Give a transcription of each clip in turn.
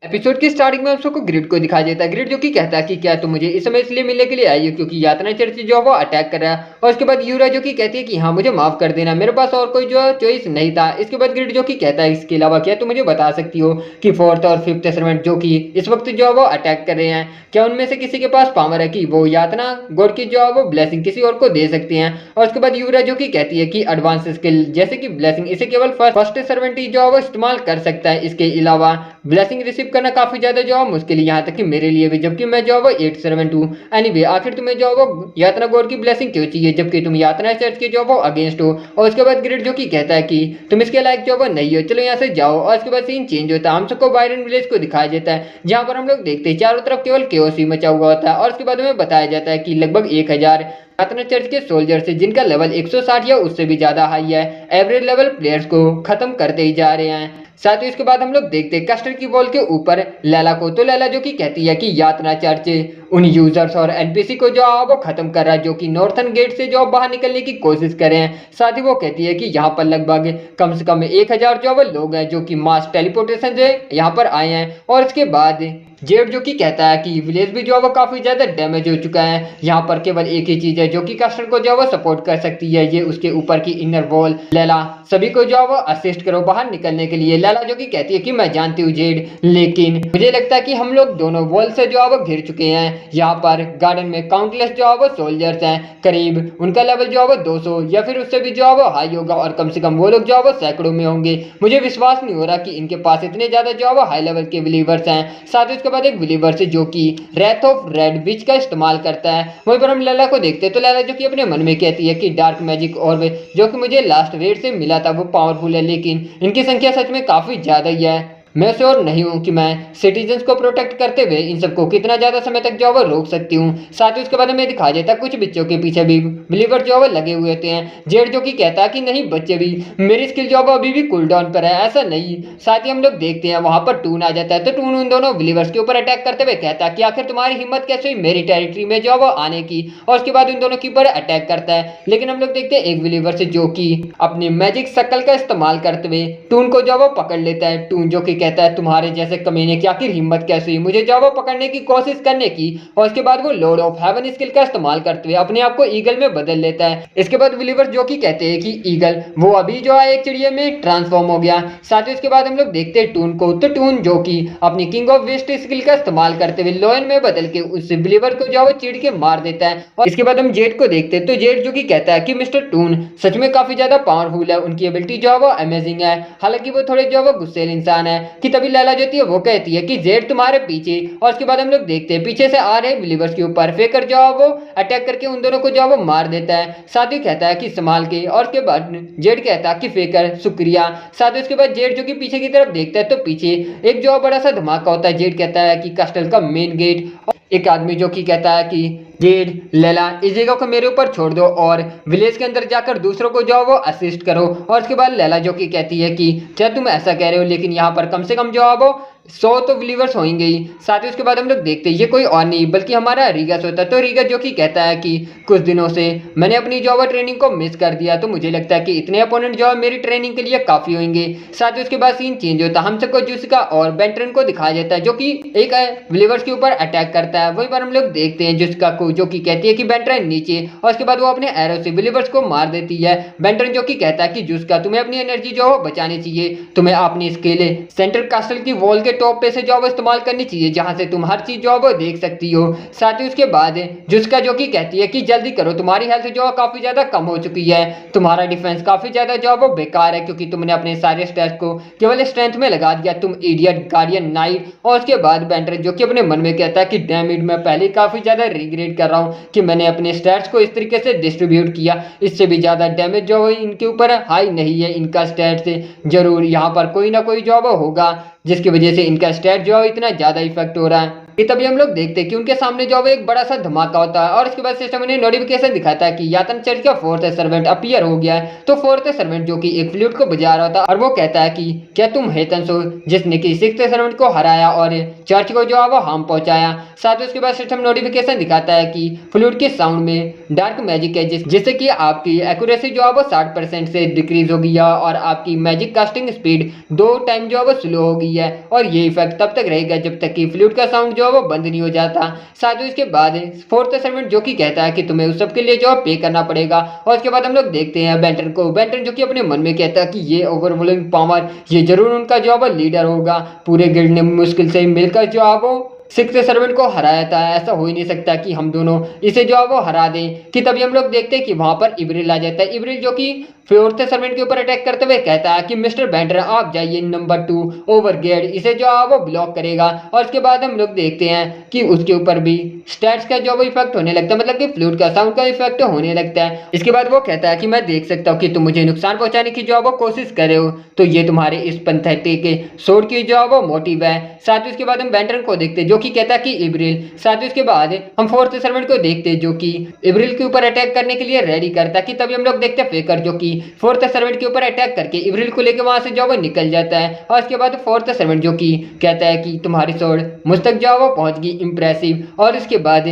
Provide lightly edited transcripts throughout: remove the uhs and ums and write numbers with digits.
Episode की starting में हम सबको ग्रिड को दिखाई देता है। ग्रिड जो कि कहता है कि क्या तुम मुझे इस समय इसलिए मिलने के लिए आई हो क्योंकि यातना चर्च जो है वो अटैक कर रहा है। और उसके बाद यूरा जो कि कहती है कि हाँ मुझे माफ कर देना, मेरे पास और कोई जो है चॉइस नहीं था। इसके बाद ग्रिड जो कि कहता है इसके अलावा क्या तुम मुझे बता सकती हो कि फोर्थ और फिफ्थ सर्वेंट जो कि इस वक्त जो है वो अटैक कर रहे हैं, क्या उनमें से किसी के पास पावर है कि वो यातना गॉड की जो है वो ब्लेसिंग किसी और को दे सकते हैं। और उसके बाद यूरा जो कि कहती है कि एडवांस स्किल जैसे कि ब्लेसिंग इसे केवल फर्स्ट सर्वेंट ही जो है वो इस्तेमाल कर सकता है। इसके अलावा ब्लेसिंग रिसीव करना काफी ज्यादा जो है मुश्किल है, यहाँ तक कि मेरे लिए भी, जबकि मैं जो है वो 8 सर्वेंट हूँ। एनीवे आखिर तुम्हें जो है वो यातना गॉड की ब्लेसिंग क्यों चाहिए जबकि तुम यातना चर्च के जो है वो अगेंस्ट हो। और उसके बाद ग्रिड जो कि कहता है कि तुम इसके लायक जो है वो नहीं हो, चलो यहाँ से जाओ। और उसके बाद सीन चेंज होता है, हम सबको बायरन विलेज को दिखाया जाता है जहाँ पर हम लोग देखते हैं चारों तरफ केवल केओस ही मचा हुआ होता है। और उसके बाद हमें बताया जाता है कि लगभग 1000 यातना चर्च के सोल्जर्स है जिनका लेवल 160 या उससे भी ज्यादा हाई है, एवरेज लेवल प्लेयर्स को खत्म करते ही जा रहे हैं। साथ ही इसके बाद हम लोग देखते हैं कस्टर की वॉल के ऊपर लैला को, तो लैला जो कि कहती है कि यातना चर्च उन यूजर्स और एनपीसी को जो है वो खत्म कर रहा है जो कि नॉर्थन गेट से जो बाहर निकलने की कोशिश कर रहे हैं। साथ ही वो कहती है कि यहाँ पर लगभग कम से कम 1000 जो है वो लोग हैं जो कि मास टेलीपोर्टेशन से यहाँ पर आए हैं। और इसके बाद जेड जो कि कहता है कि विलेज भी जो है वो काफी ज्यादा डैमेज हो चुका है, यहाँ पर केवल एक ही चीज है जो कि कस्टर को जो है वो सपोर्ट कर सकती है, ये उसके ऊपर की इनर वॉल। लैला सभी को जो है वो असिस्ट करो बाहर निकलने के लिए। लैला जो कि कहती है कि मैं जानती हूँ जेड, लेकिन मुझे लगता है कि हम लोग दोनों वॉल से जो है वो घिर चुके हैं। यहाँ पर गार्डन में काउंटलेस जो है वो सोल्जर्स हैं, करीब उनका लेवल जो है वो 200 या फिर उससे भी जो है वो हाई होगा, और कम से कम वो लोग जो है वो सैकड़ों में होंगे। मुझे विश्वास नहीं हो रहा कि इनके पास इतने ज्यादा जो है वो हाई लेवल के बिलीवर्स हैं। साथ ही उसके बाद एक बिलीवर से जो कि रेथ ऑफ रेड विच का इस्तेमाल करता है। वहीं पर हम लैला को देखते हैं तो लैला जो कि अपने मन में कहती है कि डार्क मैजिक और जो कि मुझे लास्ट वेट से मिला था वो पावरफुल है, लेकिन इनकी संख्या सच में काफी ज्यादा ही है। मैं श्योर नहीं हूँ कि मैं सिटीजन्स को प्रोटेक्ट करते हुए इन सबको कितना ज्यादा समय तक जो है वो रोक सकती हूँ। साथ ही उसके बाद हमें दिखाया जाता है कुछ बच्चों के पीछे भी बिलीवर जो है वो लगे हुए होते हैं। जेड जो कि कहता है कि नहीं बच्चे भी, मेरी स्किल जो है वो अभी भी कूल डाउन पर है, ऐसा नहीं। साथ ही हम लोग देखते हैं वहां पर टून आ जाता है, तो टून उन दोनों बिलीवर्स के ऊपर अटैक करते हुए कहता है कि आखिर तुम्हारी हिम्मत कैसे हुई मेरी टेरिटरी में जो है वो आने की। और उसके बाद उन दोनों के ऊपर अटैक करता है, लेकिन हम लोग देखते हैं एक बिलीवर से जो कि अपने मैजिक शक्ल का इस्तेमाल करते हुए टून को जो है वो पकड़ लेता है। टून जो कि कहता है तुम्हारे जैसे कमीने की आखिर हिम्मत कैसे हुई मुझे जो है वो पकड़ने की कोशिश करने की। और इसके बाद वो लॉर्ड ऑफ हेवन स्किल का इस्तेमाल करते हुए अपने आप को ईगल में बदल लेता है। इसके बाद बिलीवर्स जो कि कहते हैं कि ईगल वो अभी जो है एक चिड़िया में ट्रांसफॉर्म हो गया। साथ ही उसके बाद हम लोग देखते हैं टून को, तो टून जो कि अपनी किंग ऑफ वेस्ट स्किल का इस्तेमाल करते हुए लॉयन में बदल के उस बिलीवर को जो है वो चीड़ के मार देता है। और इसके बाद हम जेड को देखते हैं तो जेड जो कि कहता है कि मिस्टर टून सच में काफी ज्यादा पावरफुल है, उनकी एबिलिटी जो है वो अमेजिंग है, हालांकि वो थोड़े जो है वो गुस्सेल इंसान है। कि तभी लैला जो है वो कहती है कि जेड तुम्हारे पीछे। और उसके बाद हम लोग देखते हैं पीछे से आ रहे बिलीवर्स के ऊपर फेकर जो है वो अटैक करके उन दोनों को जो है वो मार देता है। साथ ही कहता है कि संभाल के। और उसके बाद जेड कहता है कि फेकर शुक्रिया। साथ ही उसके बाद जेड जो कि पीछे की तरफ देखता है तो पीछे एक जो बड़ा सा धमाका होता है। जेड कहता है कि कस्टल का मेन गेट, एक आदमी जो कि कहता है कि जेड लैला इस जगह को मेरे ऊपर छोड़ दो और विलेज के अंदर जाकर दूसरों को जो वो असिस्ट करो। और उसके बाद लैला जो कि कहती है कि क्या तुम ऐसा कह रहे हो, लेकिन यहाँ पर कम से कम जो वो 100 तो बिलीवर्स होंगे ही। साथ ही उसके बाद हम लोग देखते हैं ये कोई और नहीं बल्कि हमारा रीगस होता है। तो रीगस जो कि कहता है कि कुछ दिनों से मैंने अपनी जॉब ट्रेनिंग को मिस कर दिया, तो मुझे लगता है कि इतने अपोनेंट जो है मेरी ट्रेनिंग के लिए काफी होंगे। साथ ही उसके बाद सीन चेंज होता है, हम सबको जूसिका और बेंटन को दिखाया जाता है जो कि एक बिलीवर्स के ऊपर अटैक करता है। वही पर हम लोग देखते हैं जूसिका को जो कि कहती है कि बेंटन नीचे, और उसके बाद वो अपने एरो से बिलीवर्स को मार देती है। बेंटन जो कि कहता है कि जूसिका तुम्हें अपनी एनर्जी जो बचानी चाहिए, तुम्हें अपनी स्केल सेंट्रल कास्टल की वॉल के टॉप पे से जो इस्तेमाल करनी चाहिए जहां से तुम हर चीज जो वो देख सकती हो। साथ ही उसके बाद जुस्का जो कि कहती है कि जल्दी करो, तुम्हारी हेल्थ जो काफी ज्यादा कम हो चुकी है, तुम्हारा डिफेंस काफी ज्यादा जो वो बेकार है क्योंकि तुमने अपने सारे स्टैट्स को केवल स्ट्रेंथ में लगा दिया, तुम इडियट गार्डियन नाइट। और उसके बाद बेंटर जो कि अपने मन में कहता है कि डैम इट, मैं पहले काफी ज्यादा रिग्रेट कर रहा हूँ कि मैंने अपने स्टैट्स को इस तरीके से डिस्ट्रीब्यूट किया, इससे भी ज्यादा डैमेज जो इनके ऊपर हाई नहीं है इनका स्टैट से, जरूर यहाँ पर कोई ना कोई जॉब होगा जिसकी वजह से इनका स्टैट जो है इतना ज्यादा इफेक्ट हो रहा है। कि तभी हम लोग देखते हैं कि उनके सामने जो है एक बड़ा सा धमाका होता है और इसके बाद सिस्टम उन्हें नोटिफिकेशन दिखाता है कि यातन चर्च का फोर्थ सर्वेंट अपीयर हो गया है। तो फोर्थ सर्वेंट जो कि एक फ्लूट को बजा रहा था और वो कहता है कि क्या तुम हेतंस हो जिसने कि सिक्स्थ सर्वेंट को हराया और चर्च को जो है वो हार्म पहुंचाया। साथ ही उसके बाद सिस्टम नोटिफिकेशन दिखाता है कि फ्लूट के साउंड में डार्क मैजिक है जिससे कि आपकी एक्यूरेसी जो है वो 60% से डिक्रीज हो गई है और आपकी मैजिक कास्टिंग स्पीड 2 टाइम जो है वो स्लो हो गई है और ये इफेक्ट तब तक रहेगा जब तक कि फ्लूट का साउंड जो है वो बंद नहीं हो जाता। साथ ही इसके बाद फोर्थ सर्वेंट जो कि कहता है कि तुम्हें उस सब के लिए जो है पे करना पड़ेगा। और उसके बाद हम लोग देखते हैं बेंटन को, बेंटन जो कि अपने मन में कहता है कि ये ओवरव्हेलमिंग पावर ये जरूर उनका जो है वो लीडर होगा। पूरे गिल्ड ने मुश्किल से मिलकर जो है वो सिक्स्थ सर्वेंट को हराया था, ऐसा हो ही नहीं सकता कि हम दोनों इसे जो है वो हरा दें। कि तभी हम लोग देखते हैं कि वहां पर इब्रिल आ जाता है। इब्रिल जो कि फोर्थ सर्वेंट के ऊपर अटैक करते हुए कहता है कि मिस्टर बेंटर आप जाइए नंबर 2 ओवर गेट, इसे जो है वो ब्लॉक करेगा। और उसके बाद हम लोग देखते हैं कि उसके ऊपर भी स्टैट्स का जो वो इफेक्ट होने लगता है, मतलब कि फ्लूट का साउंड का इफेक्ट होने लगता है। इसके बाद वो कहता है कि मैं देख सकता हूँ कि तुम मुझे नुकसान पहुंचाने की जो है वो कोशिश कर रहे हो, तो ये तुम्हारे इस पैथेटिक सोड की जो है वो मोटिव है। साथ ही उसके बाद हम बेंटन को देखते हैं जो कि कहता है कि इब्रिल। साथ ही उसके बाद हम फोर्थ सर्वेंट को देखते हैं जो कि इब्रिल के ऊपर अटैक करने के लिए रेडी करता है। कि तभी हम लोग देखते हैं फेकर जो कि फोर्थ सर्वेंट के ऊपर अटैक करके इब्रिल को लेकर वहां से जो वो निकल जाता है। और उसके बाद फोर्थ सर्वेंट जो कि कहता है कि तुम्हारी सोड मुझ तक जो वो पहुंच गई, इंप्रेसिव। और इसके बाद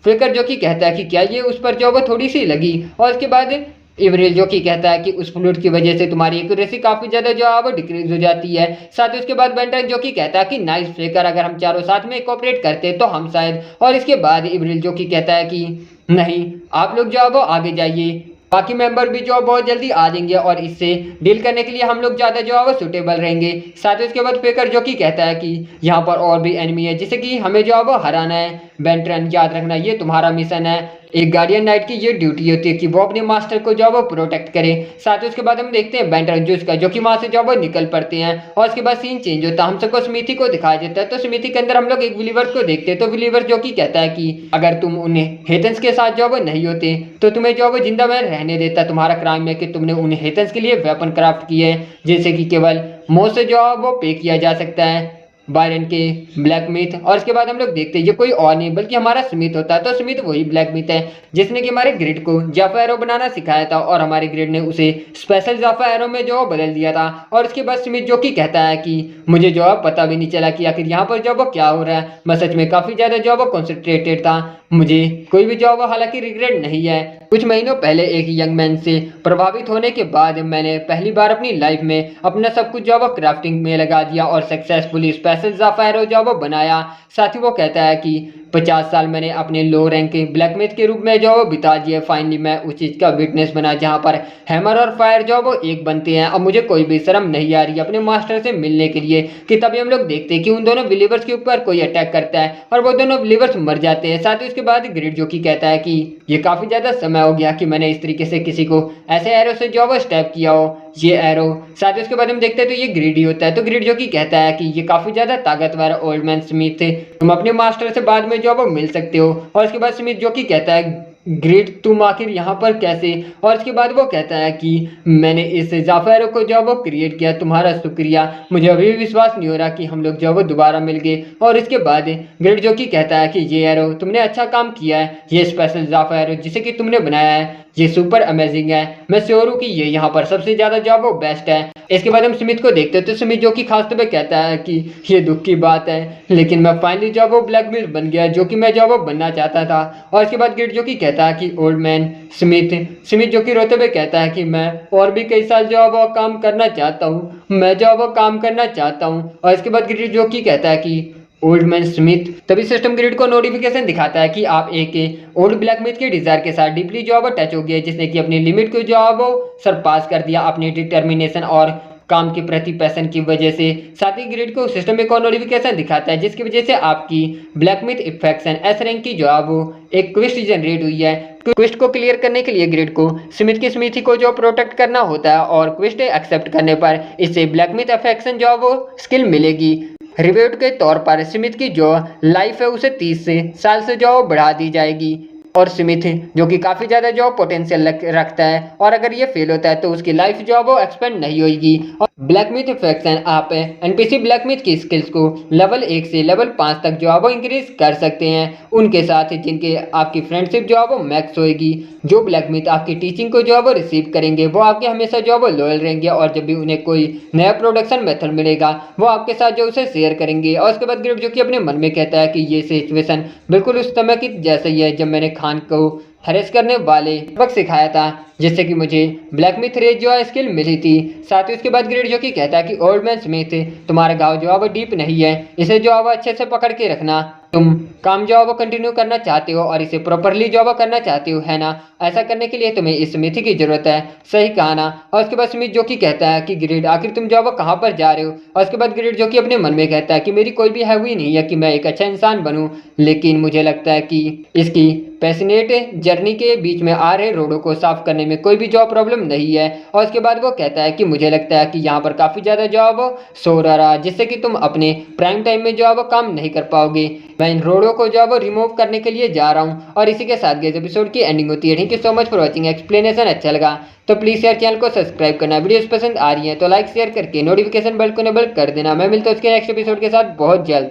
फेकर जो कि कहता है कि क्या ये उस पर जो वो थोड़ी सी लगी। और उसके बाद इब्रिल जो कि कहता है कि उस फ्लूट की वजह से तुम्हारी एक्यूरेसी काफी ज्यादा जो है वो डिक्रीज हो जाती है। साथ ही उसके बाद बेंटन जो कि कहता है कि नाइस फेकर, अगर हम चारों साथ में कोऑपरेट करते तो हम शायद। और इसके बाद इब्रिल जो कि कहता है कि नहीं, आप लोग जो है वो आगे जाइए, बाकी मेंबर भी जो बहुत जल्दी आ जाएंगे और इससे डील करने के लिए हम लोग ज़्यादा जो है वो सुटेबल रहेंगे। साथ ही उसके बाद फेकर जो कि कहता है कि यहाँ पर और भी एनिमी है जिसे कि हमें जो है वो हराना है। बेंटन याद रखना ये तुम्हारा मिशन है, एक गार्डियन नाइट की ये ड्यूटी होती है कि वो अपने मास्टर को जो वो प्रोटेक्ट करे। साथ ही उसके बाद हम देखते हैं बेंटन जो कि वहां से जो वो निकल पड़ते हैं। और उसके बाद सीन चेंज होता है, हम सबको स्मिथी को दिखाया जाता है। तो स्मिथी के अंदर हम लोग एक विलीवर को देखते हैं। तो विलीवर जो कि कहता है कि अगर तुम उन्हें हेतंस के साथ जो वो नहीं होते तो तुम्हें जो वो जिंदा में रहने देता। तुम्हारा क्राइम है कि तुमने उन्हें हेतंस के लिए वेपन क्राफ्ट किए जिससे कि केवल मोह से जो वो पे किया जा सकता है, बायरन के ब्लैक मिथ। और इसके बाद हम लोग देखते हैं ये कोई और नहीं बल्कि हमारा स्मिथ होता है। तो स्मिथ वही ब्लैक मिथ है जिसने कि हमारे ग्रिड को जाफा एरो बनाना सिखाया था और हमारे ग्रिड ने उसे स्पेशल जाफा एरो में जो बदल दिया था। और इसके बाद स्मिथ जो कि कहता है कि मुझे जो है पता भी नहीं चला कि आखिर यहाँ पर जो वो क्या हो रहा है, मैं सच में काफी ज्यादा जो वो कॉन्सेंट्रेटेड था, मुझे कोई भी जो वो हालांकि रिग्रेट नहीं है। कुछ महीनों पहले एक यंग मैन से प्रभावित होने के बाद मैंने पहली बार अपनी लाइफ में अपना सब कुछ जो वो क्राफ्टिंग में लगा दिया और सक्सेसफुली स्पेशल जाफा एरो जो वो बनाया। साथ ही वो कहता है कि 50 साल मैंने अपने लो रैंक के ब्लैक मिथ के रूप में जो वो बिता दिए, फाइनली मैं उस चीज का विटनेस बना जहां पर हैमर और फायर जो वो एक बनते हैं। अब मुझे कोई भी शर्म नहीं आ रही अपने मास्टर से मिलने के लिए। कि तभी हम लोग देखते हैं कि उन दोनों बिलीवर्स के ऊपर कोई अटैक करता है और वो दोनों बिलीवर्स मर जाते हैं। साथ ही उसके बाद ग्रिड जो कि कहता है कि ये काफी ज्यादा समय हो गया कि मैंने इस तरीके से किसी को ऐसे एरो से जो वो स्टैप किया हो, ये एरो। साथ ही उसके बाद हम देखते हैं तो ये ग्रिडी होता है। तो ग्रिड जो कि कहता है कि ये काफी ज्यादा ताकतवर ओल्ड मैन स्मिथ, तुम अपने मास्टर से बाद में जो वो मिल सकते हो। और उसके बाद स्मिथ जो कि कहता है ग्रेट तुम आखिर यहाँ पर कैसे। और इसके बाद वो कहता है कि मैंने इस जाफा एरो को जो वो क्रिएट किया, तुम्हारा शुक्रिया, मुझे अभी भी विश्वास नहीं हो रहा कि हम लोग जो वो दोबारा मिल गए। और इसके बाद ग्रेट जो कि कहता है कि ये एरो तुमने अच्छा काम किया है, ये स्पेशल जाफा एरो जिसे कि तुमने बनाया है ये सुपर अमेजिंग है, मैं श्योर हूँ कि ये यहाँ पर सबसे ज्यादा जो वो बेस्ट है। इसके बाद हम स्मिथ को देखते हैं तो स्मिथ जो कि खास तौर पे कहता है कि ये दुख की बात है लेकिन मैं फाइनली जो वो ब्लैक मिथ बन गया जो कि मैं जो वो बनना चाहता था। और इसके बाद गिट जो कि कहता है कि ओल्ड मैन स्मिथ जो कि रोते हुए कहता है कि मैं और भी कई साल जो वो काम करना चाहता हूँ, मैं जो वो काम करना चाहता हूँ। और इसके बाद गिट जो कि कहता है कि ओल्ड मैन स्मिथ। तभी सिस्टम ग्रिड को नोटिफिकेशन दिखाता है कि आप एक ओल्ड ब्लैक मिथ के डिजायर के साथ डीपली जो वो टच हो गया जिसने कि अपनी लिमिट को जो वो सरपास कर दिया अपनी डिटर्मिनेशन और काम के प्रति पैशन की वजह से। साथ ही ग्रिड को सिस्टम में नोटिफिकेशन दिखाता है जिसकी वजह से आपकी ब्लैक मिथ इफेक्शन एस रैंक की जो है वो एक क्वेस्ट जनरेट हुई है। क्वेस्ट को क्लियर करने के लिए ग्रिड को स्मिथ की स्मिथी को जो प्रोटेक्ट करना होता है और क्वेस्ट एक्सेप्ट करने पर इससे ब्लैक मिथ इफेक्शन जो वो स्किल मिलेगी। रिवॉर्ड के तौर पर स्मिथ की जो लाइफ है उसे 30 साल से जो बढ़ा दी जाएगी। और स्मिथ जो कि काफ़ी ज़्यादा जॉब पोटेंशियल रखता है, और अगर ये फेल होता है तो उसकी लाइफ जो है वो एक्सपेंड नहीं होगी। और ब्लैक मिथ फैक्शन आप एनपीसी ब्लैक मिथ की स्किल्स को लेवल 1 से लेवल 5 तक जो है वो इंक्रीज कर सकते हैं उनके साथ, जिनके आपकी फ्रेंडशिप जो है वो मैक्स होगी। जो ब्लैक मिथ आपकी टीचिंग को जो है वो रिसीव करेंगे वो आपके हमेशा जो है वो लॉयल रहेंगे, और जब भी उन्हें कोई नया प्रोडक्शन मेथड मिलेगा वो आपके साथ जो उसे शेयर करेंगे। और उसके बाद ग्रिड जो कि अपने मन में कहता है कि ये सिचुएशन बिल्कुल उस समय की जैसा ही है जब मैंने खान को हरेस करने वाले सबक सिखाया था, जिससे कि मुझे ब्लैक मिथ रेज जो है स्किल मिली थी। साथ ही उसके बाद ग्रेड जो कि कहता है कि ओल्ड मैन स्मिथ तुम्हारा गाँव जो है वो डीप नहीं है, इसे जो है वो अच्छे से पकड़ के रखना। तुम काम जो है वो कंटिन्यू करना चाहते हो और इसे प्रॉपरली जो है वो करना चाहते हो, है ना? ऐसा करने के लिए तुम्हें इस स्मिथ की जरूरत है, सही कहा ना? और उसके बाद स्मिथ जो कि कहता है कि ग्रेड आखिर तुम जो है वो कहाँ पर जा रहे हो? और उसके बाद ग्रेड जो कि अपने मन में कहता है कि मेरी कोई भी हैवी नहीं है कि मैं एक अच्छा इंसान बनूं, लेकिन मुझे लगता है कि इसकी पैशनेट जर्नी के बीच में आ रहे रोडों को साफ करने में कोई भी जॉब प्रॉब्लम नहीं है। और उसके बाद वो कहता है कि मुझे लगता है कि यहाँ पर काफ़ी ज़्यादा जॉब शोर आ रहा, जिससे कि तुम अपने प्राइम टाइम में जो है वो काम नहीं कर पाओगे। मैं इन रोडों को जो है वो रिमूव करने के लिए जा रहा हूँ। और इसी के साथ इस एपिसोड की एंडिंग होती है। Thank you so much for watching. Explanation अच्छा लगा तो प्लीज़ यार चैनल को सब्सक्राइब करना, वीडियोस पसंद आ रही है तो लाइक शेयर करके नोटिफिकेशन बेल को इनेबल कर देना। मैं मिलता हूँ उसके नेक्स्ट एपिसोड के साथ बहुत जल्द।